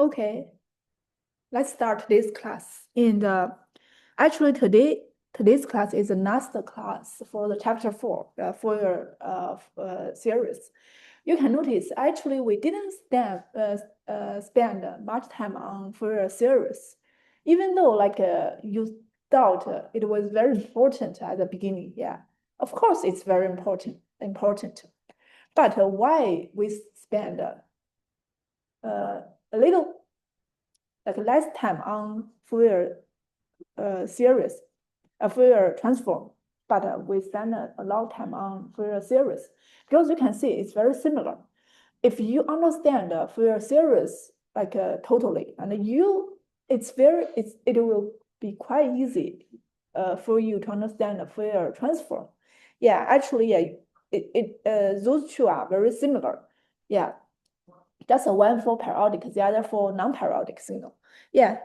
Okay, let's start today's class. And actually, today's class is the last class for the chapter 4 for your series. You can notice actually we didn't spend much time on for your series, even though you thought it was very important at the beginning. Yeah, of course it's very important. But why we spend a little less time on Fourier series, Fourier transform, but we spend a lot of time on Fourier series because you can see it's very similar. If you understand Fourier series totally, and it will be quite easy for you to understand the Fourier transform. Yeah, actually, yeah, those two are very similar. Yeah. That's a one for periodic, the other for non-periodic signal. Yeah,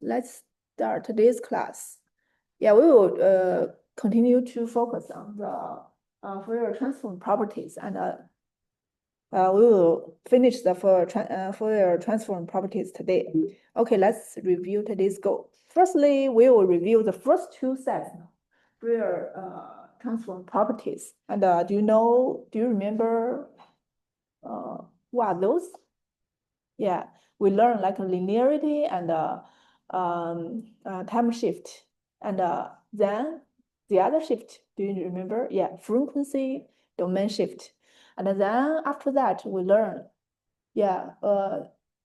let's start today's class. Yeah, we will continue to focus on the Fourier transform properties, and we will finish the Fourier transform properties today. Okay, let's review today's goal. Firstly, we will review the first two sets Fourier transform properties. And do you remember what are those? Yeah, we learn like linearity and time shift. And then the other shift, do you remember? Yeah, frequency domain shift. And then after that, we learn, yeah,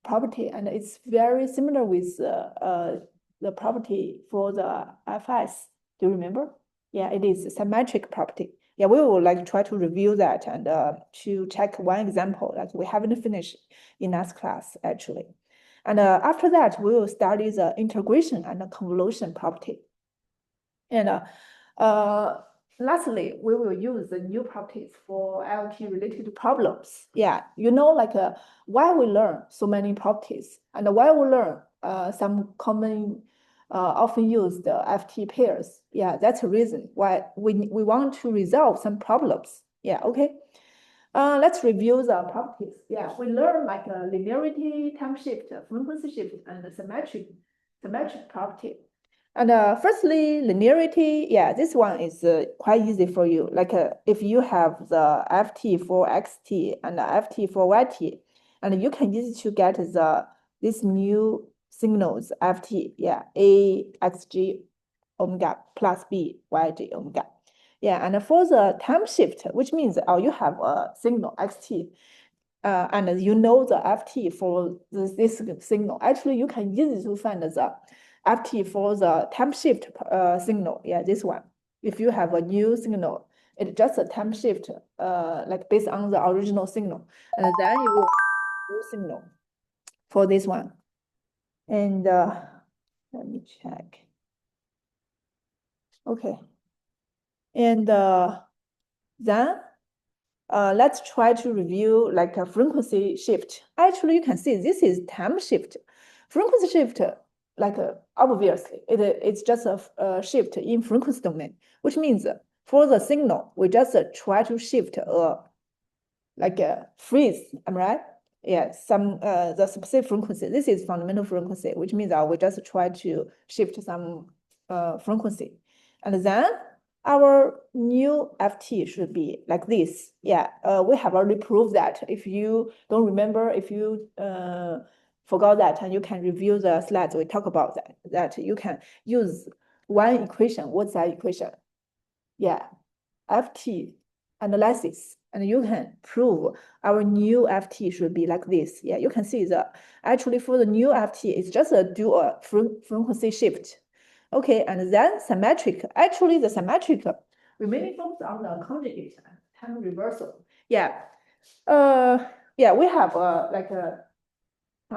property, and it's very similar with the property for the FS. Do you remember? Yeah, it is a symmetric property. Yeah, we will try to review that and to check one example that we haven't finished in last class actually. And after that, we will study the integration and the convolution property. And lastly, we will use the new properties for IoT related problems. Yeah, why we learn so many properties and why we learn some common often used FT pairs. Yeah, that's a reason why we want to resolve some problems. Yeah, okay. Let's review the properties. Yeah, we learn linearity, time shift, frequency shift, and the symmetric property. And firstly, linearity, yeah, this one is quite easy for you. If you have the FT for XT and the FT for YT, and you can use to get this new signals FT, yeah, A XG omega plus B YG omega. Yeah, and for the time shift, which means you have a signal XT, and you know the FT for this signal. Actually, you can easily to find the FT for the time shift signal. Yeah, this one. If you have a new signal, it's just a time shift, based on the original signal, and then you will new signal for this one. And let me check. Okay. And then let's try to review a frequency shift. Actually, you can see this is time shift. Frequency shift, obviously, it's just a shift in frequency domain, which means for the signal, we just try to shift a freeze, am I right? Yeah, the specific frequency. This is fundamental frequency, which means we just try to shift some frequency. And then our new FT should be like this. Yeah, we have already proved that. If you don't remember, if you forgot that, and you can review the slides, we talk about that you can use one equation. What's that equation? Yeah, FT analysis, and you can prove our new FT should be like this. Yeah, you can see actually for the new FT, it's just do a frequency shift. Okay, and then symmetric. Actually, the symmetric remaining focus on the conjugate and time reversal. Yeah, yeah, we have a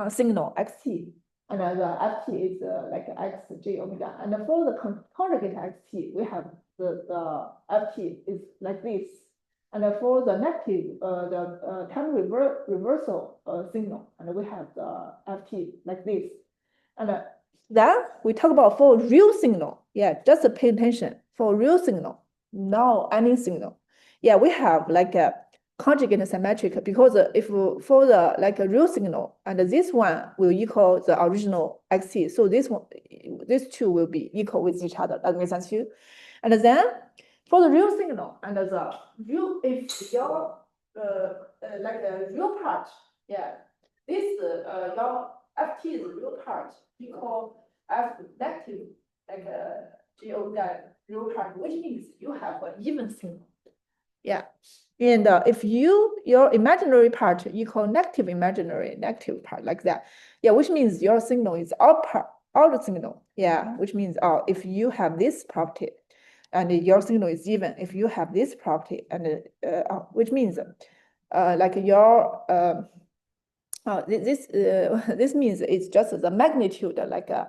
signal XT, and the FT is XJ omega. And for the conjugate XT, we have the FT is like this. And for the negative, the time reversal signal, and we have the FT like this. And then we talk about for real signal. Yeah, just pay attention for real signal, not any signal. Yeah, we have conjugate symmetric because if for the like a real signal and this one will equal the original xc, so these two will be equal with each other. That makes sense to you. And then for the real signal and the real, if your like a real part, yeah, this your ft is real part equal f negative like go that real part, which means you have an even signal. Yeah. And if your imaginary part equal negative imaginary negative part like that, yeah, which means your signal is out signal. Yeah, which means if you have this property and your signal is even, if you have this property and which means like your this means it's just the magnitude like the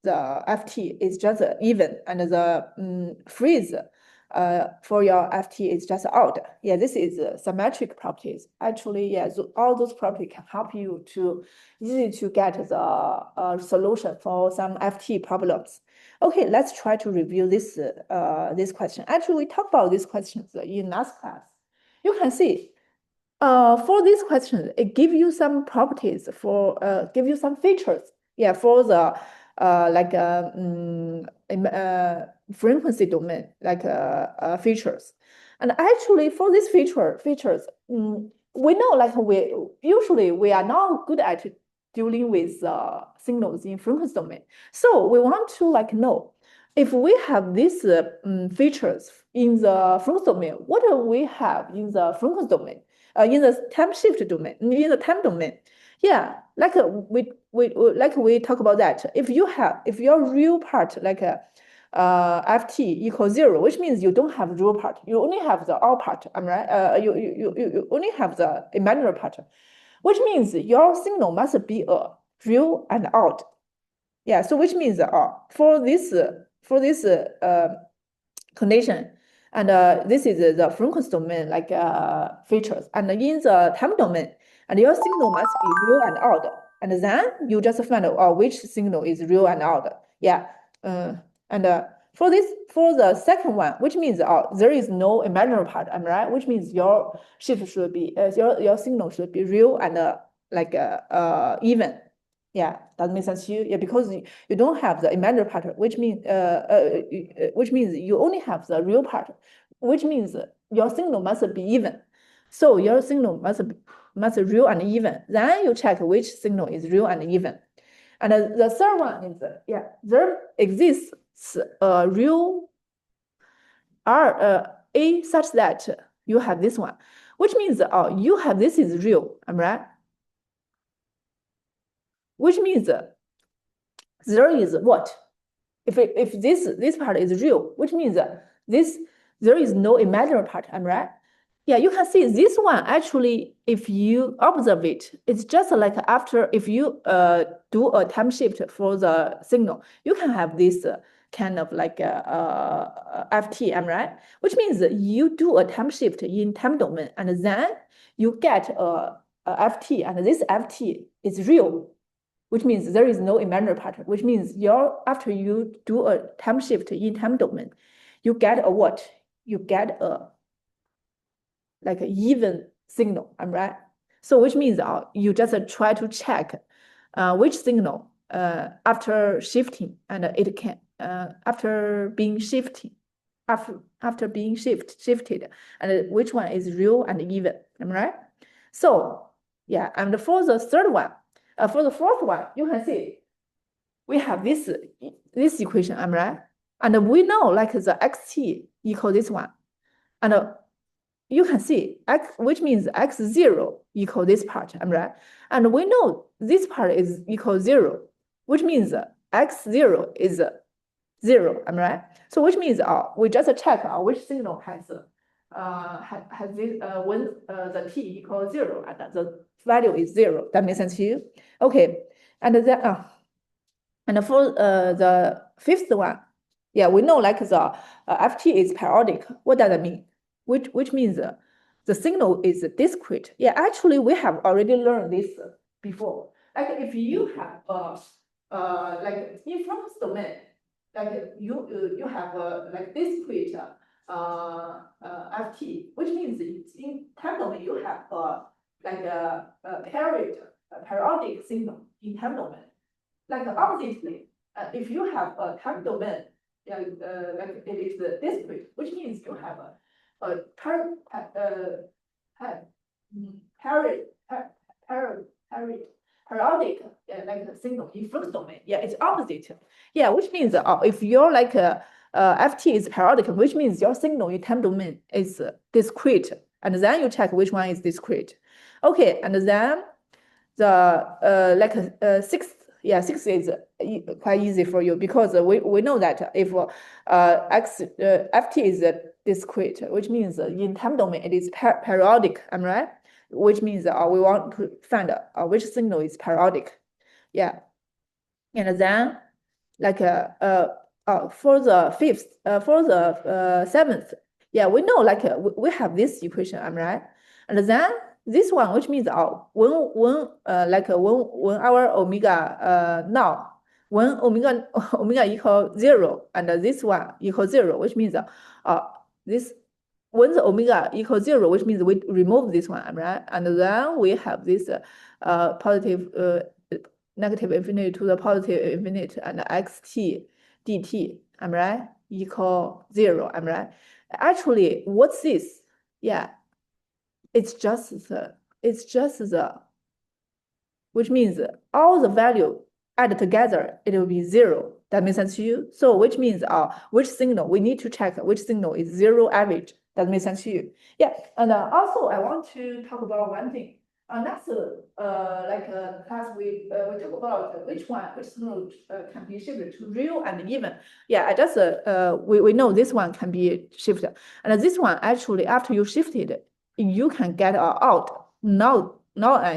ft is just even and the freeze for your ft is just odd. Yeah, this is symmetric properties. Actually, yeah, all those properties can help you to easy to get the solution for some ft problems. Okay, let's try to review this question. Actually, we talked about these questions in last class. You can see for this question, it gives you some properties for give you some features. Yeah, for the like frequency domain like features. And actually, for these features, we know like we usually we are not good at dealing with signals in frequency domain. So we want to like know if we have these features in the frequency domain, what do we have in the frequency domain? In the time shift domain, in the time domain. Yeah, like we talk about that. If your real part like ft equals 0, which means you don't have real part. You only have the all part. I'm right. You only have the imaginary part, which means your signal must be a real and odd. Yeah. So which means for this condition. And this is the frequency domain, like features. And in the time domain, and your signal must be real and odd. And then you just find out which signal is real and odd. Yeah. And for the second one, which means there is no imaginary part, am I right? Which means your shift should be your signal should be real and like even. Yeah, that makes sense to you. Yeah, because you don't have the imaginary part, which means you only have the real part, which means your signal must be even. So your signal must real and even. Then you check which signal is real and even. And the third one is there exists a real a such that you have this one, which means you have this is real. Am I right? Which means there is what? If this part is real, which means there is no imaginary part, am I right? Yeah, you can see this one actually, if you observe it, it's just like after if you do a time shift for the signal, you can have this kind of like ft, am I right? Which means you do a time shift in time domain, and then you get a ft, and this ft is real, which means there is no imaginary part, which means after you do a time shift in time domain, you get a what? You get a like an even signal, am I right? So which means you just try to check which signal after shifting, and it can after being shifted, and which one is real and even, am I right? So yeah, and for the third one, for the fourth one, you can see we have this equation, am I right? And we know like the xt equal this one, and you can see x, which means x0 equal this part, am I right? And we know this part is equal 0, which means x0 is 0, am I right? So which means we just check which signal has this when the t equals 0 and the value is 0. That makes sense to you? Okay, and then and for the fifth one, yeah, we know like the ft is periodic. What does that mean? Which means the signal is discrete. Yeah, actually we have already learned this before. Like if you have like in frequency domain, like you have like discrete FT, which means in time domain you have like a periodic signal in time domain. Like oppositely, if you have a time domain, like it is discrete, which means you have a periodic like a signal in first domain. Yeah, it's opposite. Yeah, which means if your like FT is periodic, which means your signal in time domain is discrete, and then you check which one is discrete. Okay, and then the like sixth. Yeah, six is quite easy for you because we know that if FT is discrete, which means in time domain it is periodic. Am I right? Which means we want to find which signal is periodic. Yeah, and then like for the fifth, for the seventh, yeah, we know like we have this equation. Am I right? And then this one, which means when our omega now when omega equal 0 and this one equal 0, which means this when the omega equals 0, which means we remove this one, right? And then we have this positive negative infinity to the positive infinity and xt dt, am I right? Equal 0, am I right? Actually, what's this? Yeah, it's just the, which means all the value add together, it will be 0. That makes sense to you? So which means which signal, we need to check which signal is 0 average. That makes sense to you? Yeah, and also I want to talk about one thing. Next class we talk about which signal can be shifted to real and even. Yeah, I just we know this one can be shifted, and this one actually after you shifted, you can get out not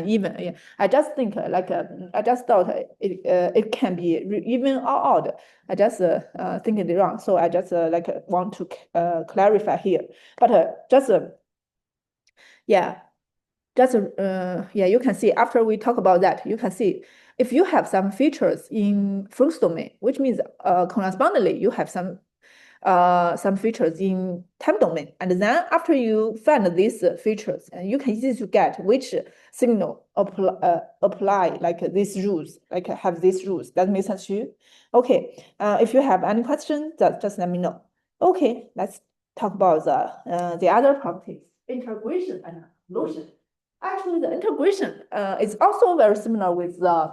even. Yeah, I just think I just thought it can be even or odd. I just think it wrong, so I just want to clarify here. But just yeah, just yeah, you can see after we talk about that, you can see if you have some features in first domain, which means correspondingly you have some features in time domain. And then after you find these features, and you can easily to get which signal apply like these rules, like have these rules. That makes sense to you? Okay, if you have any questions, just let me know. Okay, let's talk about the other properties, integration and conclusion. Actually, the integration is also very similar with the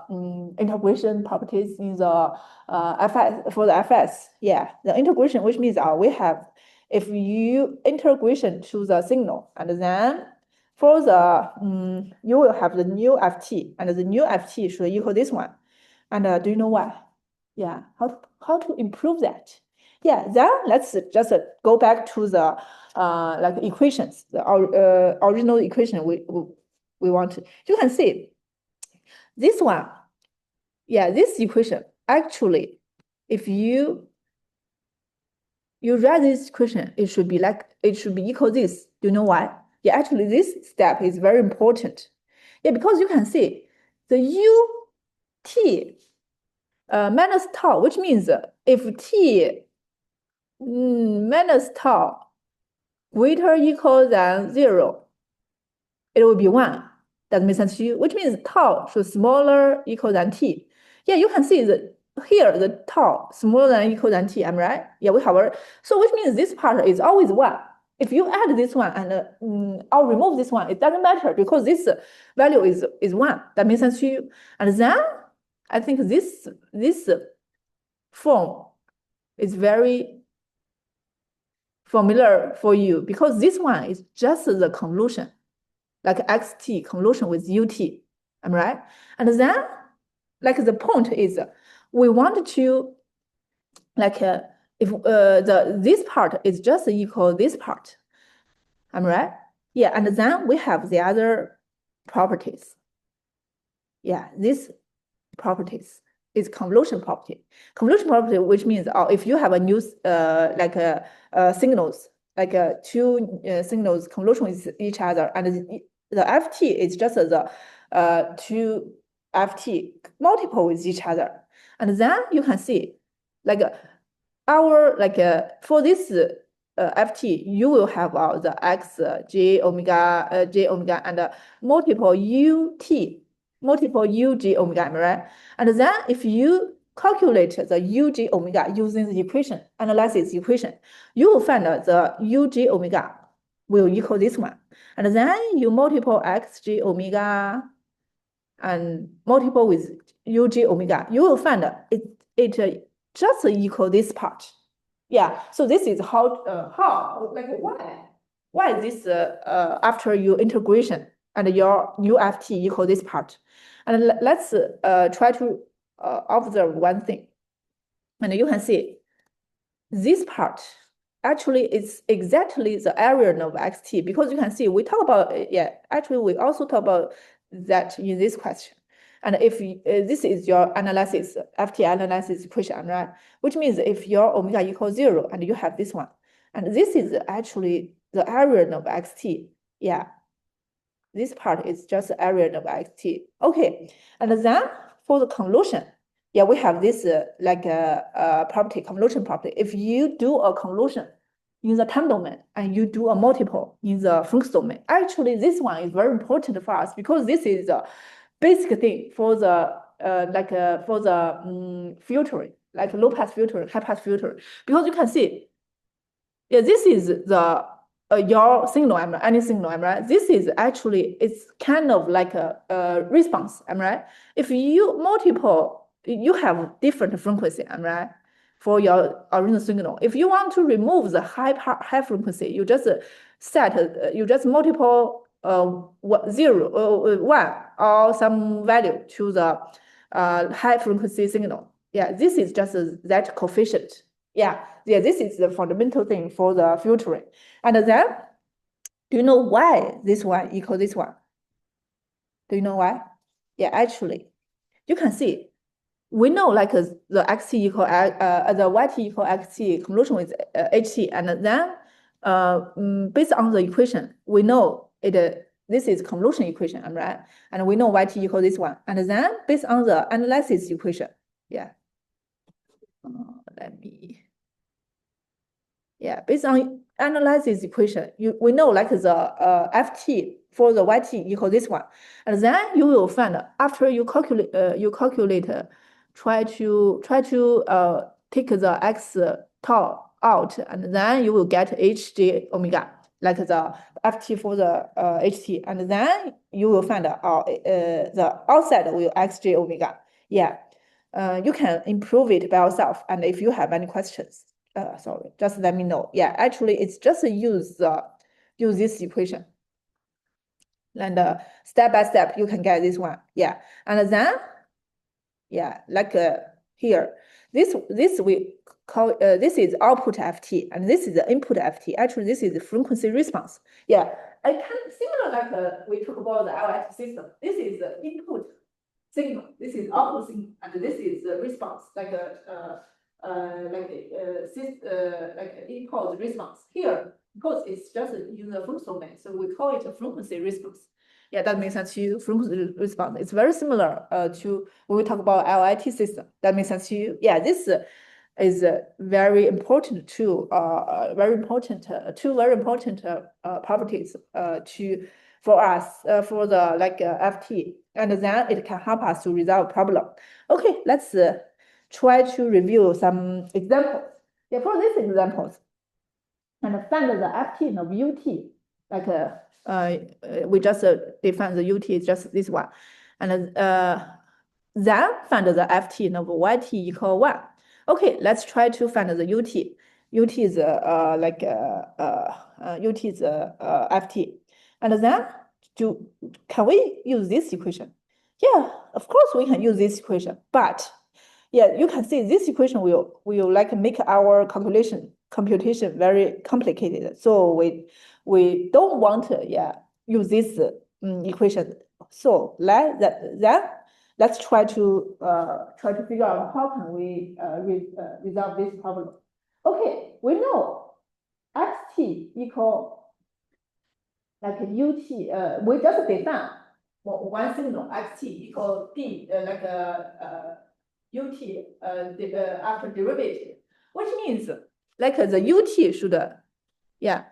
integration properties in the FS for the FS. Yeah, the integration, which means we have if you integration to the signal, and then for the you will have the new FT, and the new FT should equal this one. And do you know why? Yeah, how to improve that? Yeah, then let's just go back to the like equations, the original equation we want to. You can see this one. Yeah, this equation actually, if you write this equation, it should be equal this. Do you know why? Yeah, actually this step is very important. Yeah, because you can see the ut minus tau, which means if t minus tau greater equal than 0, it will be 1. That makes sense to you? Which means tau should smaller equal than t. Yeah, you can see that here the tau smaller than equal than t. Am I right? Yeah, we have so which means this part is always 1. If you add this one and I'll remove this one, it doesn't matter because this value is 1. That makes sense to you? And then I think this form is very familiar for you because this one is just the convolution, like xt convolution with ut. Am I right? And then like the point is we want to like if this part is just equal this part. Am I right? Yeah, and then we have the other properties. Yeah, this properties is convolution property. Convolution property, which means if you have a new signals, like two signals convolution with each other, and the FT is just the two FT multiple with each other, and then you can see like our for this ft, you will have the x j omega and multiple u j omega, am I right? And then if you calculate the u j omega using the equation, analysis equation, you will find the u j omega will equal this one. And then you multiple x j omega and multiple with u j omega, you will find it just equal this part. Yeah, so this is how like why this after your integration and your UFT equal this part. And let's try to observe one thing. And you can see this part actually is exactly the area of xt, because you can see we talk about, actually we also talk about that in this question. And if this is your analysis, FT analysis equation, right? Which means if your omega equals 0 and you have this one, and this is actually the area of xt. Yeah, this part is just the area of xt. Okay, and then for the convolution, yeah, we have this like a property, convolution property. If you do a convolution in the time domain and you do a multiple in the flux domain, actually this one is very important for us, because this is the basic thing for the filtering, like low pass filter, high pass filter, because you can see, yeah, this is the your signal, am right? Any signal, am right? This is actually, it's kind of like a response, am right? If you multiple, you have different frequency, am right? For your original signal. If you want to remove the high frequency, you just you just multiple 0, 1 or some value to the high frequency signal. Yeah, this is just that coefficient. Yeah, this is the fundamental thing for the filtering. And then, do you know why this one equal this one? Do you know why? Yeah, actually, you can see, we know like the xt equal the yt equal xt convolution with ht, and then based on the equation, we know this is convolution equation, am right? And we know yt equal this one, and then based on the analysis equation, yeah. Let me. Yeah, based on analysis equation, we know like the ft for the yt equal this one, and then you will find after you calculate try to take the x tau out, and then you will get hj omega, like the ft for the ht, and then you will find the outside will xj omega. Yeah, you can improve it by yourself, and if you have any questions, sorry, just let me know. Yeah, actually, it's just use this equation, and step by step you can get this one. Yeah, and then like here, this we call this is output ft, and this is the input ft. Actually, this is the frequency response. Yeah, I can similar like we talk about the LS system. This is the input signal. This is output signal, and this is the response, like impulse response. Here, because it's just in the flux domain, so we call it a frequency response. Yeah, that makes sense to you. Frequency response. It's very similar to when we talk about LIT system. That makes sense to you. Yeah, this is very important too. Very important two very important properties for us for the FT, and then it can help us to resolve problem. Okay, let's try to review some examples. Yeah, for these examples, and find the FT of UT, like we just define the UT is just this one, and then find the FT of YT equal 1. Okay, let's try to find the UT. UT is UT is FT, and then can we use this equation? Yeah, of course we can use this equation, but yeah, you can see this equation will like make our computation very complicated. So we don't want to use this equation. So let's try to figure out how can we resolve this problem. Okay, we know xt equal like ut. We just define one signal xt equal d ut after derivative, which means like the ut should Yeah,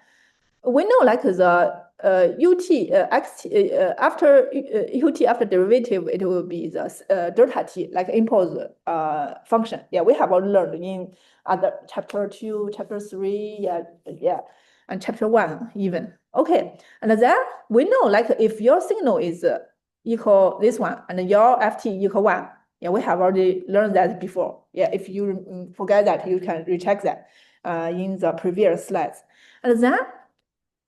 we know like the ut xt after ut after derivative, it will be the delta t, like impulse function. Yeah, we have already learned in other chapter 2, chapter 3, yeah, and chapter 1 even. Okay, and then we know like if your signal is equal this one and your ft equal 1. Yeah, we have already learned that before. Yeah, if you forget that, you can recheck that in the previous slides. And then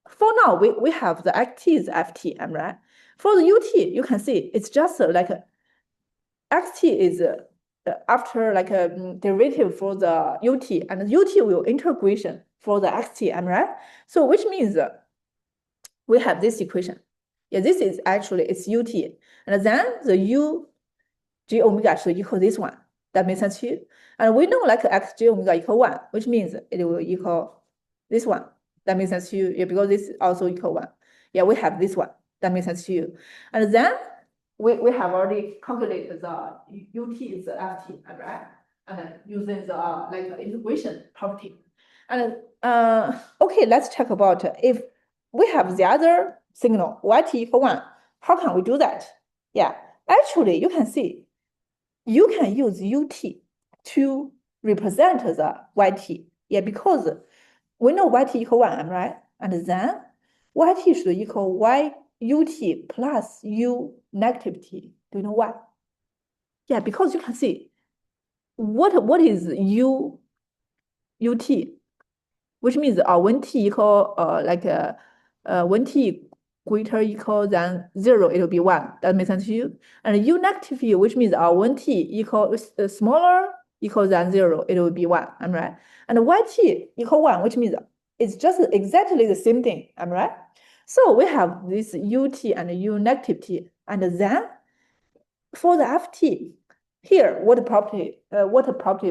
for now, we have the xt is ft, am right? For the ut, you can see it's just like xt is after like a derivative for the ut, and ut will integration for the xt, am right? So which means we have this equation. Yeah, this is actually it's ut, and then the u j omega should equal this one. That makes sense to you? And we know like x j omega equal 1, which means it will equal this one. That makes sense to you? Yeah, because this also equal 1. Yeah, we have this one. That makes sense to you? And then we have already calculated the ut is the ft, right? And using the like integration property. And okay, let's talk about if we have the other signal yt equal 1, how can we do that? Yeah, actually you can see you can use ut to represent the yt. Yeah, because we know yt equal 1, right? And then yt should equal ut plus u negative t. Do you know why? Yeah, because you can see what is ut, which means when t equal when t greater equal than 0, it will be 1. That makes sense to you? And u negative u, which means when t equal smaller equal than 0, it will be 1. I'm right. And yt equal 1, which means it's just exactly the same thing. I'm right. So we have this ut and u negative t, and then for the ft, here what property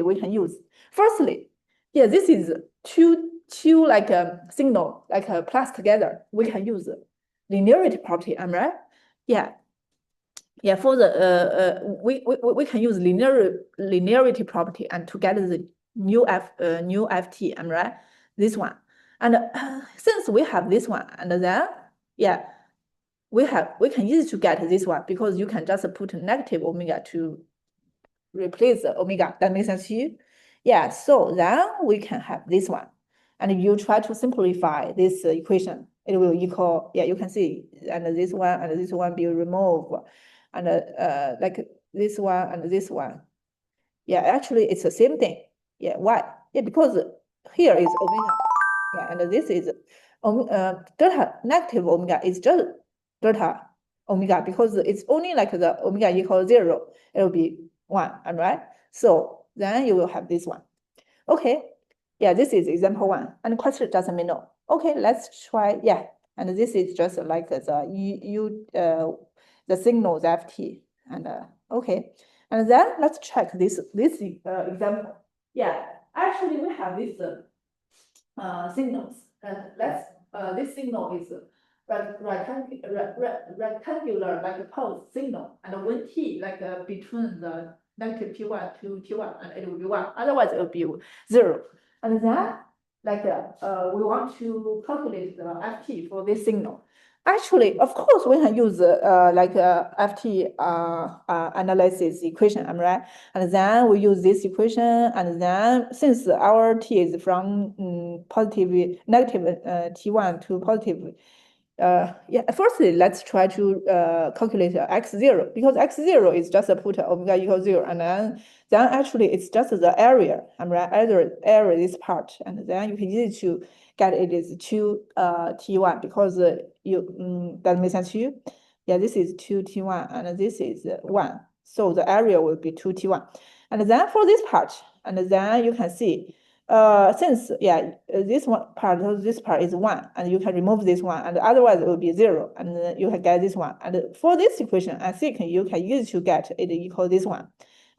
we can use? Firstly, yeah, this is two like a signal like a plus together. We can use linearity property. Am I right? Yeah. Yeah, for the we can use linearity property and to get the new ft. Am I right? This one, and since we have this one, and then yeah, we can easily to get this one because you can just put negative omega to replace the omega. That makes sense to you? Yeah, so then we can have this one. And if you try to simplify this equation, it will equal, yeah, you can see, and this one be removed, and like this one and this one. Yeah, actually it's the same thing. Yeah, why? Yeah, because here is omega. Yeah, and this is delta negative omega is just delta omega because it's only like the omega equals 0. It will be 1, am right? So then you will have this one. Okay. Yeah, this is example 1. And question doesn't mean no. Okay, let's try. Yeah, and this is just like the signals ft. And okay, and then let's check this example. Yeah, actually we have this signals. Let's this signal is rectangular like a pulse signal, and when t like between the negative t1 to t1, and it will be 1. Otherwise, it will be 0. And then like we want to calculate the ft for this signal. Actually, of course, we can use like ft analysis equation, am I right? And then we use this equation, and then since our t is from negative t1 to positive, yeah, firstly, let's try to calculate x0, because x0 is just a put omega equals 0, and then actually it's just the area, I'm right, area this part, and then you can easily to get it is 2 t1, because that makes sense to you? Yeah, this is 2 t1, and this is 1, so the area will be 2 t1. And then for this part, and then you can see since yeah, this part is 1, and you can remove this one, and otherwise it will be 0, and then you can get this one. And for this equation, I think you can use to get it equal this one,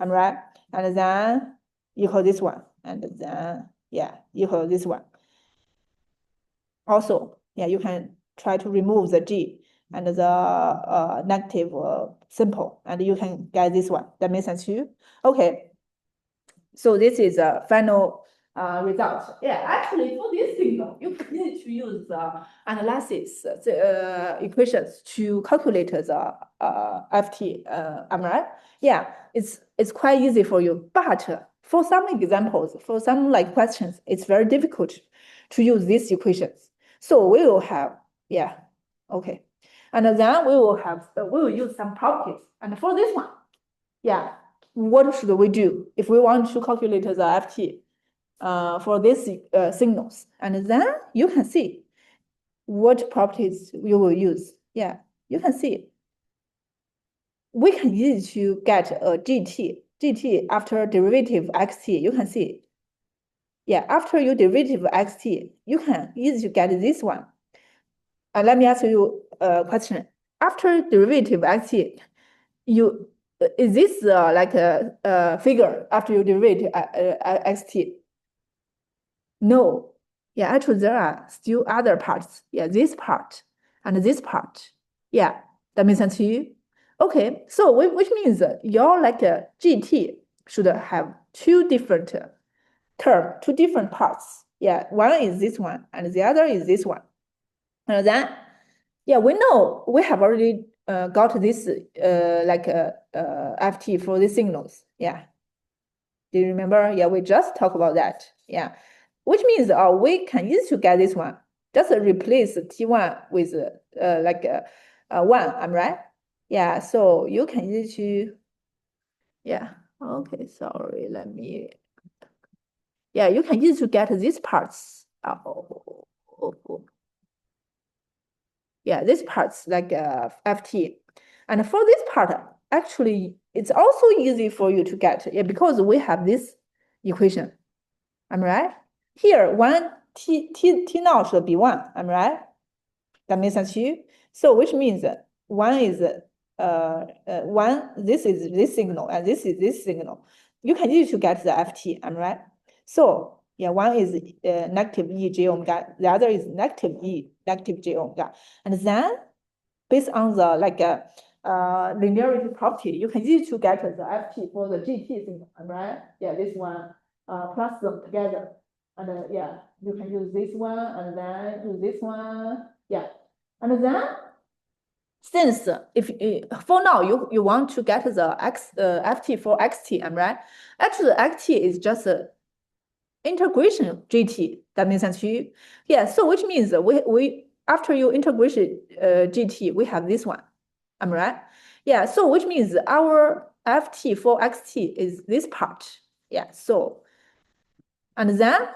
am I right? And then equal this one, and then yeah, equal this one. Also, yeah, you can try to remove the g and the negative symbol, and you can get this one. That makes sense to you? Okay. So this is a final result. Yeah, actually for this signal, you need to use the analysis equations to calculate the FT. Am I right? Yeah, it's quite easy for you. But for some examples, for some like questions, it's very difficult to use these equations. So we will have, yeah, okay. And then we will use some properties. And for this one, yeah, what should we do if we want to calculate the FT for these signals? And then you can see what properties you will use. Yeah, you can see. We can use to get a GT after derivative xt. You can see. Yeah, after you derivative xt, you can easily get this one. Let me ask you a question. After derivative xt, you is this like a figure after you derivative xt? No. Yeah, actually there are still other parts. Yeah, this part and this part. Yeah, that makes sense to you? Okay, so which means your like GT should have two different term, two different parts. Yeah, one is this one and the other is this one. And then, yeah, we know we have already got this like FT for the signals. Yeah. Do you remember? Yeah, we just talked about that. Yeah, which means we can easily get this one. Just replace T1 with like 1, I'm right? Yeah, so you can easily, yeah, okay, sorry, let me, yeah, you can easily get these parts. Yeah, this part's like FT. And for this part, actually, it's also easy for you to get, yeah, because we have this equation. Am I right? Here, one T naught should be 1. Am I right? That makes sense to you? So which means one is one, this is this signal, and this is this signal. You can use to get the FT, am I right? So yeah, one is negative E j omega, the other is negative E, negative j omega. And then based on the like linearity property, you can use to get the FT for the GT signal, am I right? Yeah, this one plus them together. And yeah, you can use this one and then use this one. Yeah. And then since if for now you want to get the FT for XT, am I right? Actually, the XT is just a integration GT. That makes sense to you? Yeah. So which means we after you integration GT, we have this one. Am I right? Yeah. So which means our FT for XT is this part. Yeah. So and then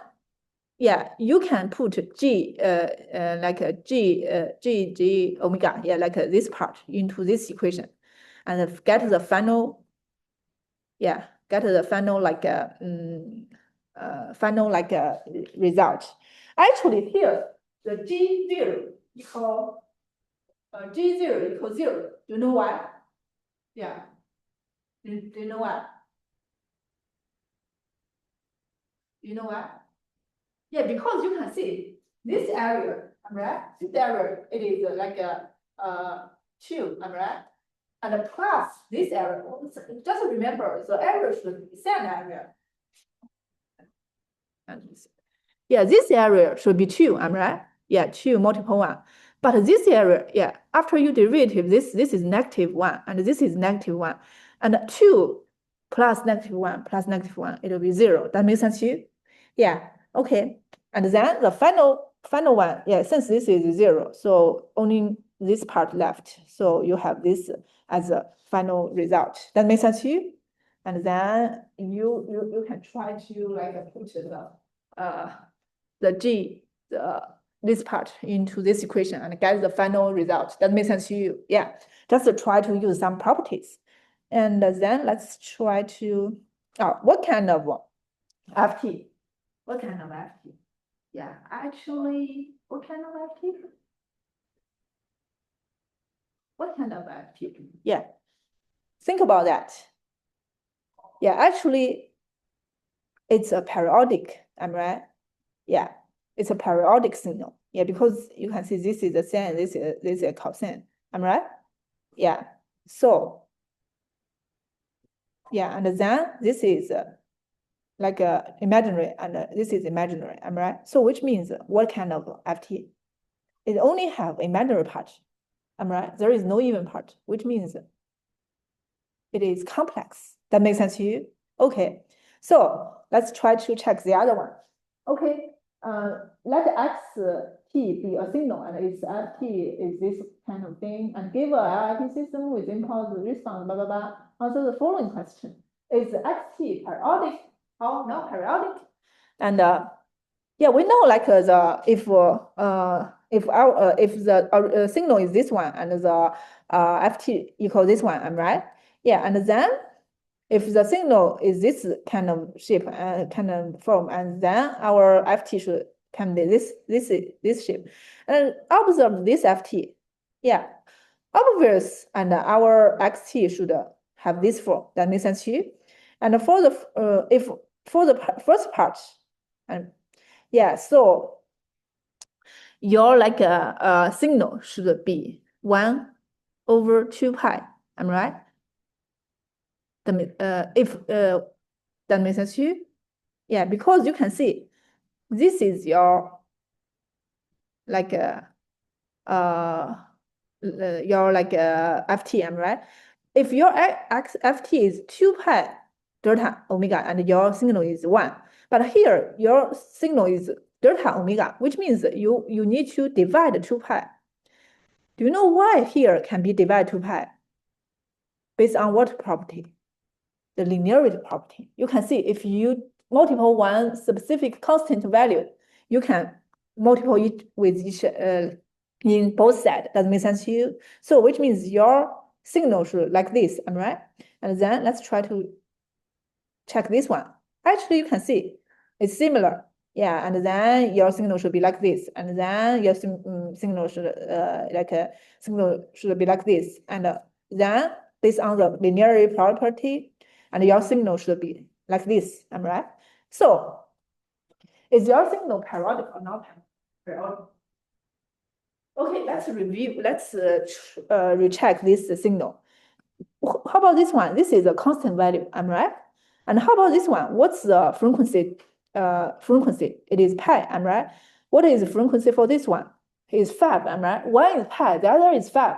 yeah, you can put G like a G omega, yeah, like this part into this equation, and get the final, yeah, get the final like final like result. Actually, here the G0 equal G0 equals 0. Do you know why? Yeah. Do you know why? Do you know why? Yeah, because you can see this area, am I right? This area, it is like a 2, am I right? And plus this area, just remember the area should be same area. Yeah, this area should be 2, am I right? Yeah, 2 multiple 1. But this area, yeah, after you derivative, this is negative 1, and this is negative 1. And 2 plus negative 1 plus negative 1, it will be 0. That makes sense to you? Yeah, okay. And then the final one, yeah, since this is 0, so only this part left. So you have this as a final result. That makes sense to you? And then you can try to like put the G, this part into this equation and get the final result. That makes sense to you? Yeah, just to try to use some properties. And then let's try to, what kind of FT? What kind of FT? Yeah, actually, what kind of FT? What kind of FT? Yeah, think about that. Yeah, actually, it's a periodic, am I right? Yeah, it's a periodic signal. Yeah, because you can see this is a sine, this is a cosine. Am I right? Yeah. So yeah, and then this is like imaginary, and this is imaginary, am I right? So which means what kind of FT? It only have imaginary part, am I right? There is no even part, which means it is complex. That makes sense to you? Okay, so let's try to check the other one. Okay, let xt be a signal, and its ft is this kind of thing, and give a LIT system with impulse response, blah, blah, blah. Answer the following question. Is xt periodic or not periodic? And yeah, we know like if the signal is this one and the ft equals this one, am I right? Yeah, and then if the signal is this kind of shape and kind of form, and then our ft should can be this shape. And observe this ft. Yeah, obvious, and our xt should have this form. That makes sense to you. And for the if for the first part, and yeah, so your like a signal should be 1/2 pi. Am I right? If that makes sense to you? Yeah, because you can see this is your like your like ft, am I right? If your ft is 2 pi delta omega and your signal is 1, but here your signal is delta omega, which means you need to divide 2 pi. Do you know why here can be divided 2 pi? Based on what property? The linearity property. You can see if you multiple one specific constant value, you can multiple it with each in both sides. Does it make sense to you? So which means your signal should like this, am I right? And then let's try to check this one. Actually, you can see it's similar. Yeah, and then your signal should be like this, and then your signal should signal should be like this, and then based on the linearity property, and your signal should be like this. Am I right? So, is your signal periodic or not periodic? Okay, let's review. Let's recheck this signal. How about this one? This is a constant value. Am I right? And how about this one? What's the frequency? Frequency. It is pi. Am I right? What is the frequency for this one? It's 5. Am I right? One is pi. The other is 5.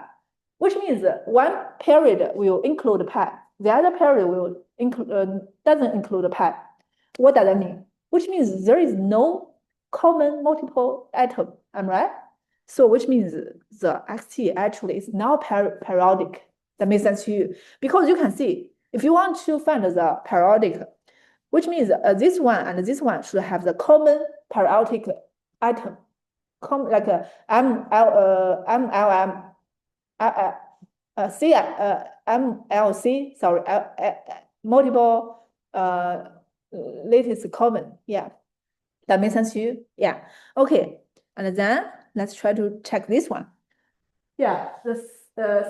Which means one period will include pi. The other period will doesn't include pi. What does that mean? Which means there is no common multiple atom. Am I right? So which means the xt actually is now periodic. That makes sense to you because you can see if you want to find the periodic, which means this one and this one should have the common periodic atom, like MLM, C, MLC, sorry, multiple latest common. Yeah, that makes sense to you. Yeah, okay, and then let's try to check this one. Yeah, the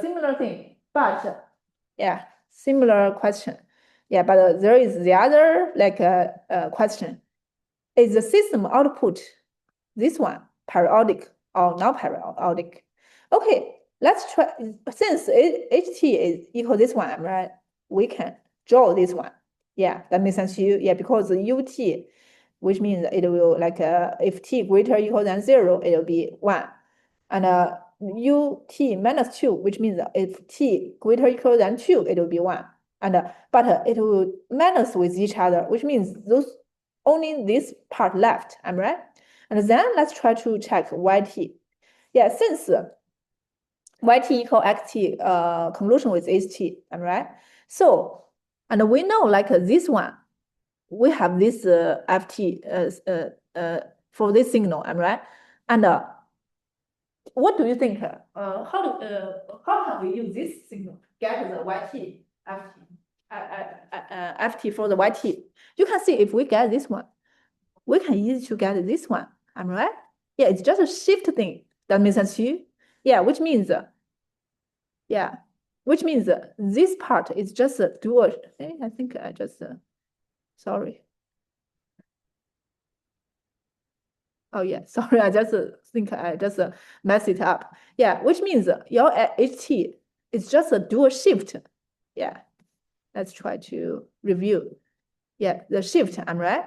similar thing, but yeah, similar question. Yeah, but there is the other like question. Is the system output this one periodic or not periodic? Okay, let's try. Since ht is equal this one, right? We can draw this one. Yeah, that makes sense to you. Yeah, because the ut, which means it will like if t greater or equal than 0, it will be 1. And ut minus 2, which means if t greater or equal than 2, it will be 1. And but it will minus with each other, which means those only this part left. Am I right? And then let's try to check yt. Yeah, since yt equal xt convolution with ht, am I right? So, and we know like this one, we have this ft for this signal, am I right? And what do you think? How can we use this signal to get the yt ft for the yt? You can see if we get this one, we can easily to get this one. Am I right? Yeah, it's just a shift thing. That makes sense to you? Yeah, which means yeah, which means this part is just a dual. I think I just sorry. Oh yeah, sorry, I just think I just messed it up. Yeah, which means your HT is just a dual shift. Yeah, let's try to review. Yeah, the shift, am I right?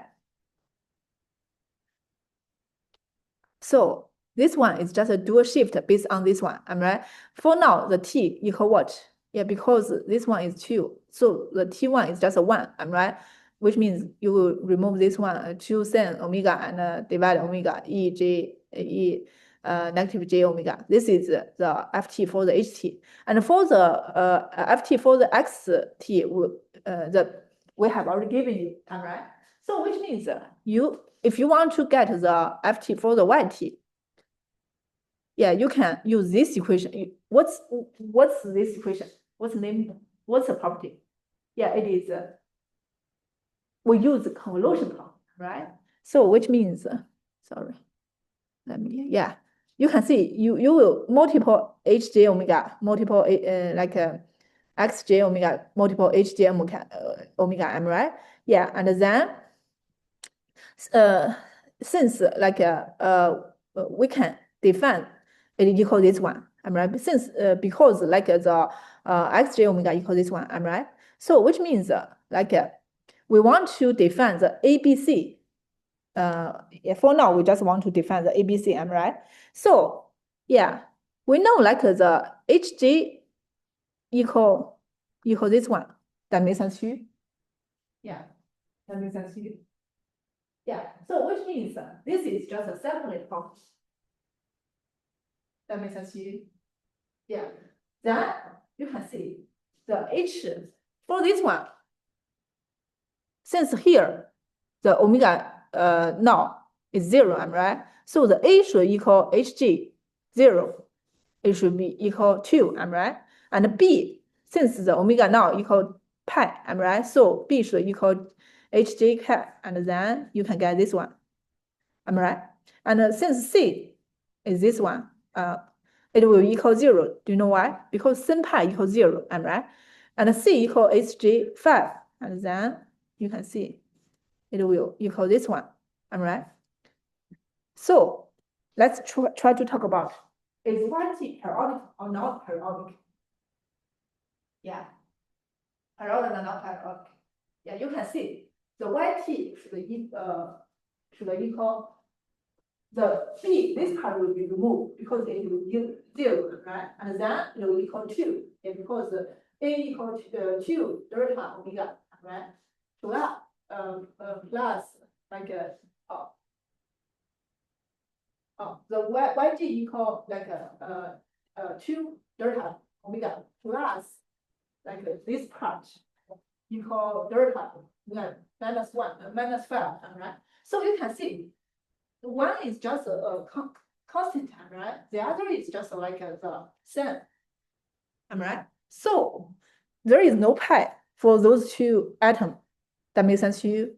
So this one is just a dual shift based on this one, am I right? For now, the t equal what? Yeah, because this one is 2, so the t1 is just a 1, am I right? Which means you will remove this one, 2 sin omega and divide omega e j negative j omega. This is the ft for the ht, and for the ft for the xt, we have already given you, am I right? So which means if you want to get the ft for the yt, yeah, you can use this equation. What's this equation? What's the name? What's the property? Yeah, it is. We use convolution problem, right? So which means, sorry, let me, yeah, you can see you will multiple hj omega, multiple xj omega, multiple hj omega m, right? Yeah, and then since we can define it equal this one, am I right? Since because the xj omega equal this one, am I right? So which means we want to define the ABC. Yeah, for now we just want to define the ABC, am I right? So yeah, we know the hj equal this one. That makes sense to you? Yeah, that makes sense to you. Yeah, so which means this is just a separate problem. That makes sense to you? Yeah. Then you can see the h for this one. Since here the omega now is 0, am I right? So the a should equal hg 0. It should be equal 2, am I right? And b, since the omega now equal pi, am I right? So b should equal hj pi, and then you can get this one. Am I right? And since c is this one, it will equal 0. Do you know why? Because sin pi equals 0, am I right? And c equal hg 5, and then you can see it will equal this one, am I right? So let's try to talk about, is yt periodic or not periodic? Yeah, periodic or not periodic? Yeah, you can see the yt should equal the b, this part will be removed because it will be 0, right? And then it will equal 2, yeah, because a equal to 2 delta omega, right? Plus, plus the yg equal 2 delta omega plus this part equal delta minus 1 minus 5, right? So you can see one is just a constant, right? The other is just the same, am I right? So there is no pi for those two atoms. That makes sense to you?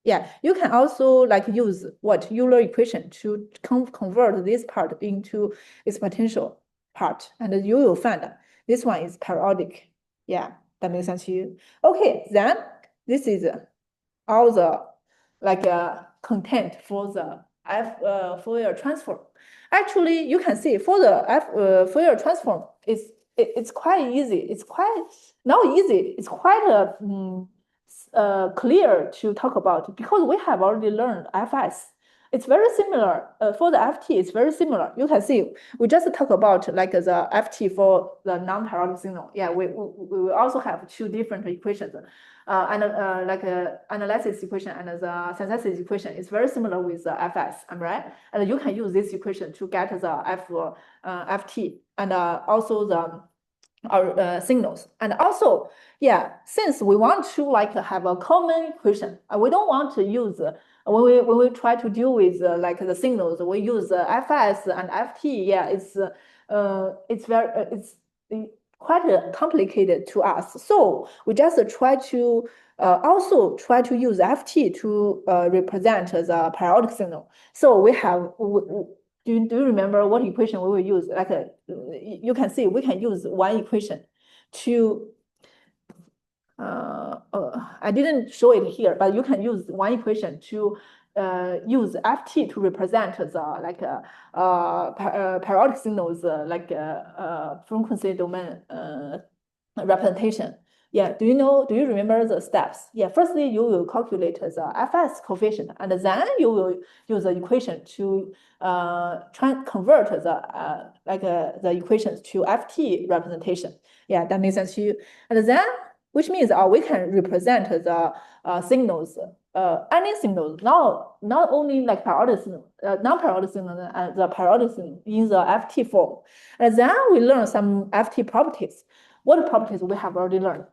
Yeah, you can also use Euler equation to convert this part into its potential part, and you will find this one is periodic. Yeah, that makes sense to you. Okay, then this is all the content for the Fourier transform. Actually, you can see for the Fourier transform, it's quite easy. It's quite not easy. It's quite clear to talk about because we have already learned Fs. It's very similar for the Ft. It's very similar. You can see we just talk about the Ft for the non-periodic signal. Yeah, we will also have two different equations. And analysis equation and the synthesis equation is very similar with the Fs, am I right? And you can use this equation to get the Ft and also the signals. And also, yeah, since we want to have a common equation, we don't want to use when we try to deal with the signals, we use Fs and Ft. Yeah, it's very it's quite complicated to us. So we just try to also try to use Ft to represent the periodic signal. So we have do you remember what equation we will use? You can see we can use one equation to I didn't show it here, but you can use one equation to use Ft to represent the periodic signals frequency domain representation. Yeah, do you remember the steps? Yeah, firstly, you will calculate the Fs coefficient, and then you will use the equation to convert the equations to Ft representation. Yeah, that makes sense to you. And then, which means we can represent the signals, any signals, not only like periodic signal, non-periodic signal, and the periodic signal in the Ft form. And then we learn some Ft properties. What properties we have already learned?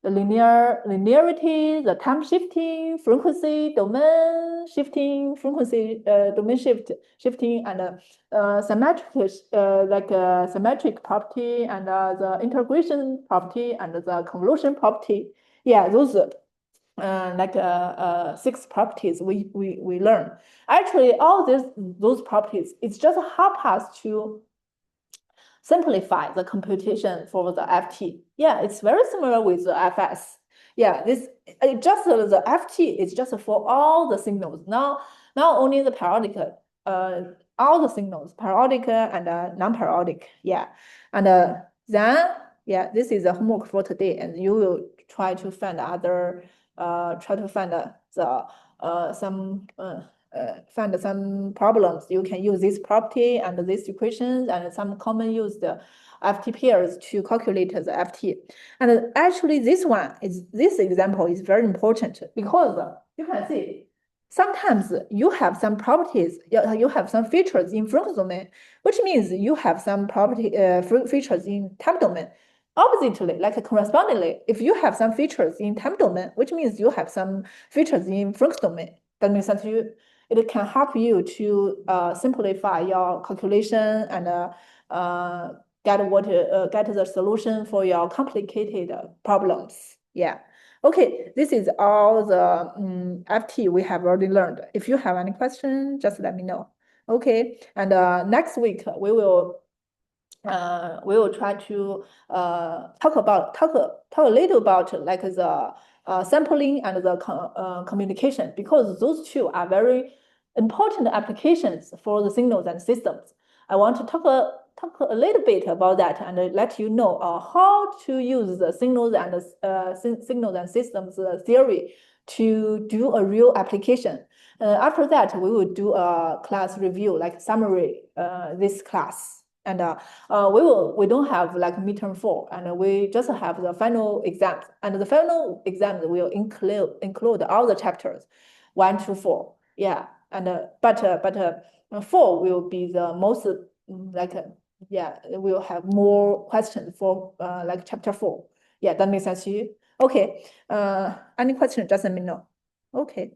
The linearity, the time shifting, frequency, domain shifting, frequency, domain shifting, and symmetric property, and the integration property, and the convolution property. Yeah, those 6 properties we learn. Actually, all those properties, it's just help us to simplify the computation for the FT. Yeah, it's very similar with the FS. Yeah, this just the FT is just for all the signals, not only the periodic, all the signals, periodic and non-periodic. Yeah, and then yeah, this is the homework for today, and you will try to find other, find some problems. You can use this property and this equations and some common used FT pairs to calculate the FT. And actually, this example is very important because you can see sometimes you have some properties, you have some features in frequency domain, which means you have some features in time domain. Oppositely, like correspondingly, if you have some features in time domain, which means you have some features in frequency domain, that makes sense to you. It can help you to simplify your calculation and get the solution for your complicated problems. Yeah. Okay, this is all the FT we have already learned. If you have any question, just let me know. Okay, and next week we will try to talk a little about like the sampling and the communication, because those two are very important applications for the signals and systems. I want to talk a little bit about that and let you know how to use the signals and systems theory to do a real application. After that, we will do a class review, like summary this class. And we don't have like midterm 4, and we just have the final exams. And the final exams will include all the chapters 1 to 4. Yeah, and but 4 will be the most yeah, we'll have more questions for like chapter 4. Yeah, that makes sense to you. Okay. Any question? Just let me know. Okay.